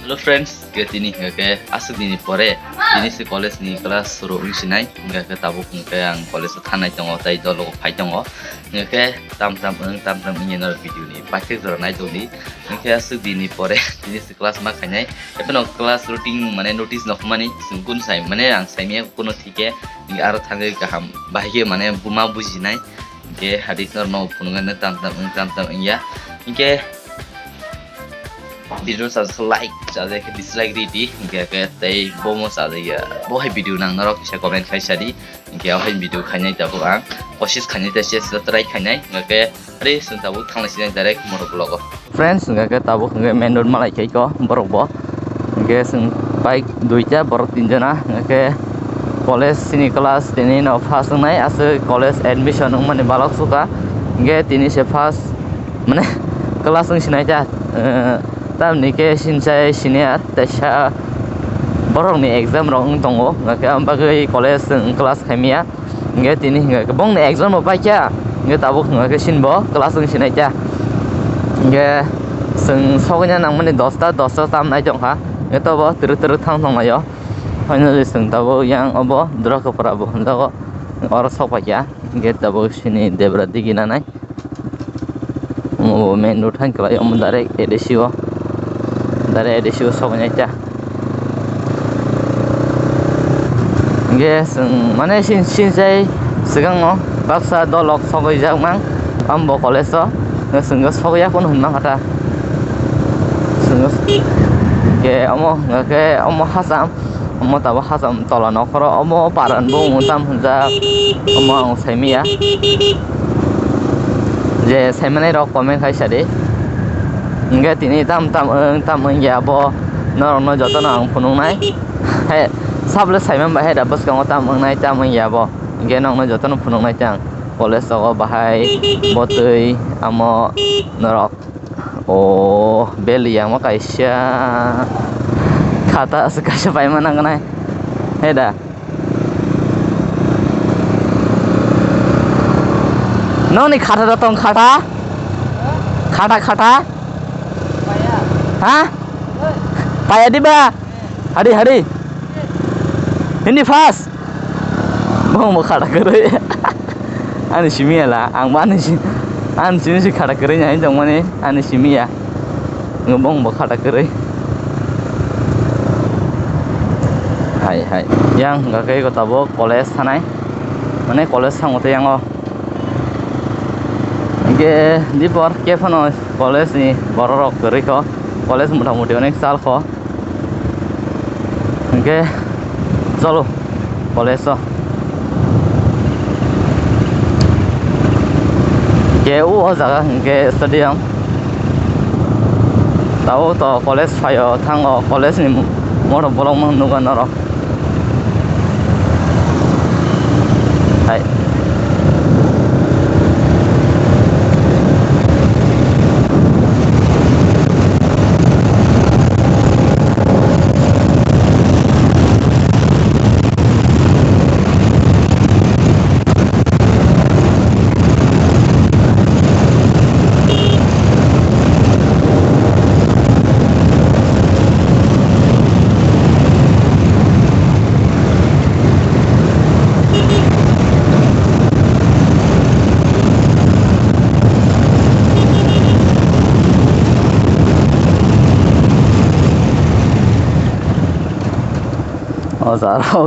Hello friends, tini ke asuk dini pore dini si college ni kelas suruh usinai ke tabuk ke yang college thanai tongo tai dolo phai tongo ke tam ini nor video ni pakai nai toni ke asuk dini pore dini si kelas ma khanai epono kelas routine mane notice nok mani sungkun sai mane ang sai me kono thike ni aro thangai kaham bahige mane buma bujinai ke hadis nor no punungan tam ya ke video sa like saja ke dislike di ke tai bomo saja ya bohai video nang norok bisa komen khai sadi ke ahai video khanai tabu ang kosis khanai ta ses try khanai ke re sun tabu thangla sin direct morok logo friends ke tabu ke main road malai kai ko borok bo ke sun bike duita borok tinjana ke college sini kelas tini no first nai ase college admission mane balok suka ke tini se first mane kelas ng sinai ja tam ni ke sinsai senior tasha borong ni exam rong tongo ke ambagai college kelas khamia nge tini nge bong ni exam ba cha nge tabuk nge sinbo kelas ng sinai cha nge seng sognya nang mane 10 tam nai jong ha nge to bo ter thang thong ayo finally seng tabo yang obo dro ko prabo ndago or sok pa cha nge tabo sini debra digina nai o main road han kala om direct edesio dari edisi usahanya aja. Guys, mana sin saya sekarang no, paksa dolok sogai jak mang, ambo koleso, senggus sogai pun humang kata, senggus, ke omo hasam, omo tahu hasam tolan okro, omo paran bung utam hunja, omo semi ya, je semi ni rok komen kai sade. Enggak ini tam ya bo no joto nang punung nai he sable sai mem bahai dabas kang tam nai tam ya bo enggak no joto no punung nai chang college so bahai botei amo norok oh beli yang mau kaisya kata sekasya pai mana nai he dah no ni kata datang kata hah? Paya di ba? Hari. Ini fast. Mau khada kere. Ani simia lah, ang mana sih? An sini sih khada kerenya ini jong mana? Ani simia. Ngomong mau khada kere. Hai. Yang nggak kayak kota bo college sanai. Mana college sang yang oh. Oke, di por kefono college ni borok kere ko. College মোটামুটি অনেক সাল খ ওকে চলো কলেজ কে ও জায়গা কে স্টেডিয়াম তাও তো কলেজ ফায় থাং কলেজ নি মোর বলং মান নুগান র হাই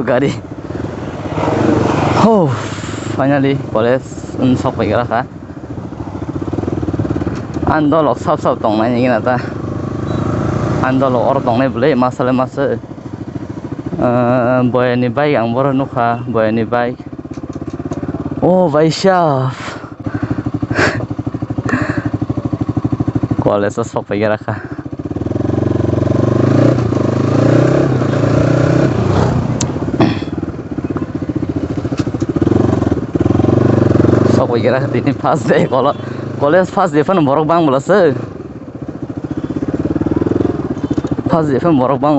गाड़ी oh finally college sok pai gara ka andolok sap tong nai ni ta andolok or tong nai bele masale boy ni bike ang boro nukha boy ni bike oh vaishaf college sok pai gara ka kira ini first day college first day fan borok bang bolase first day fan borok bang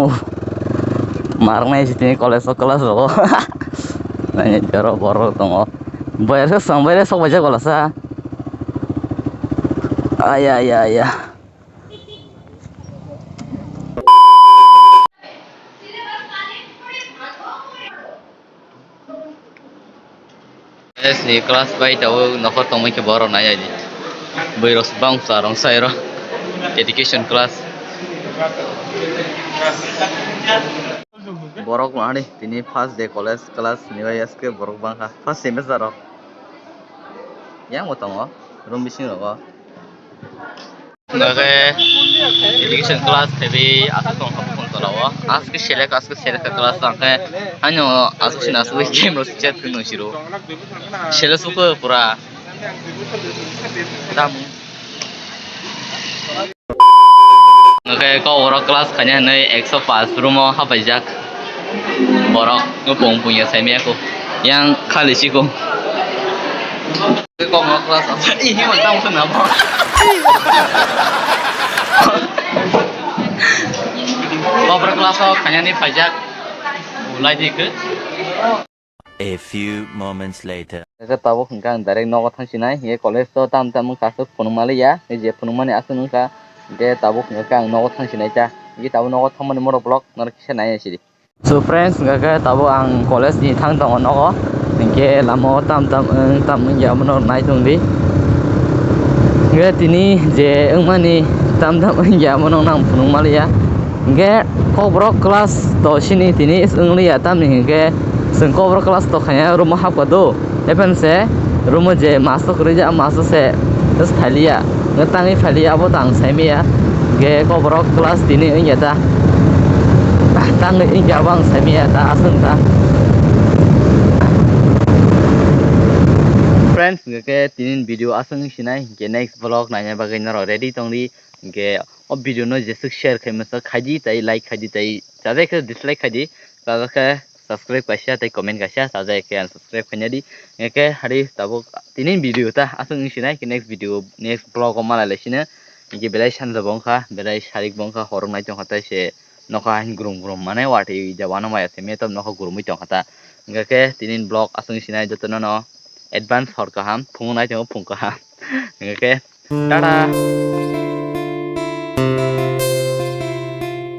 marnai sini college kelas lo nanya jaro borok tongo bayar ke sampai sok baca kolasa ayah Ni kelas baik tahu nokot tong ke borok nanya di. Beros bang sarong saya education class. Borok mana nih? Ini first day college kelas nilai ke borok bang ha. First semester oh. Yang mau tahu? Room bising loh. Nggak education class tapi asal tong kapun tolawa. Asal selek kelas tangke hanya asal sih nasu game lo chat kena siru. Selek suka pura. Tamu. Nggak kau borok kelas kanya nih exo pas rumah apa jak. Borok ngepong punya saya aku yang kali sih kong. Kau mau kelas apa? Ini mantap kenapa? Kau berkelas kau kanya nih pajak mulai dikit. A few moments later. Kita tahu hengkang dari nongol tang sinai, ye college to tam kasut penumali ya, ye penumani asu nungka, ye tahu hengkang nongol tang sinai cah, ye tahu nongol tang mana moro blog narik sinai sih. So friends, nggak tahu ang college ni tang tang nongol, ye lamo tam ya menor naik tungdi. Nggak tini je mani tam ya menor nang penumali ya. Nggak kau brok kelas to sini tini ungli ya tam nih nggak. Sengkau berkelas to kayaknya rumah apa tuh? Epen se rumah je masuk kerja masuk se terus falia ngetangi falia apa tang semi ya? Ge kau berkelas ini ini ta? Tang ini jawang semi ya ta asal ta? Friends, ge tinin video asal sinai ge next vlog nanya bagaimana ready tongli ge video no jesuk share kai masa kaji tai like kaji tai jada ke dislike kaji jada ke subscribe kasih atau komen kasih saja yang subscribe kanya di ngeke hari tahu tinin video ta asung sini ke next video next vlog malah lesina ngeke belai shan bongka belai sharik bongka horong naik tong kata se noka gurum mana wati jawana maya semi tam noka gurum tong kata ngeke tinin vlog asung sini joto no advance hor kaham phung naik tong phung kaham ngeke tada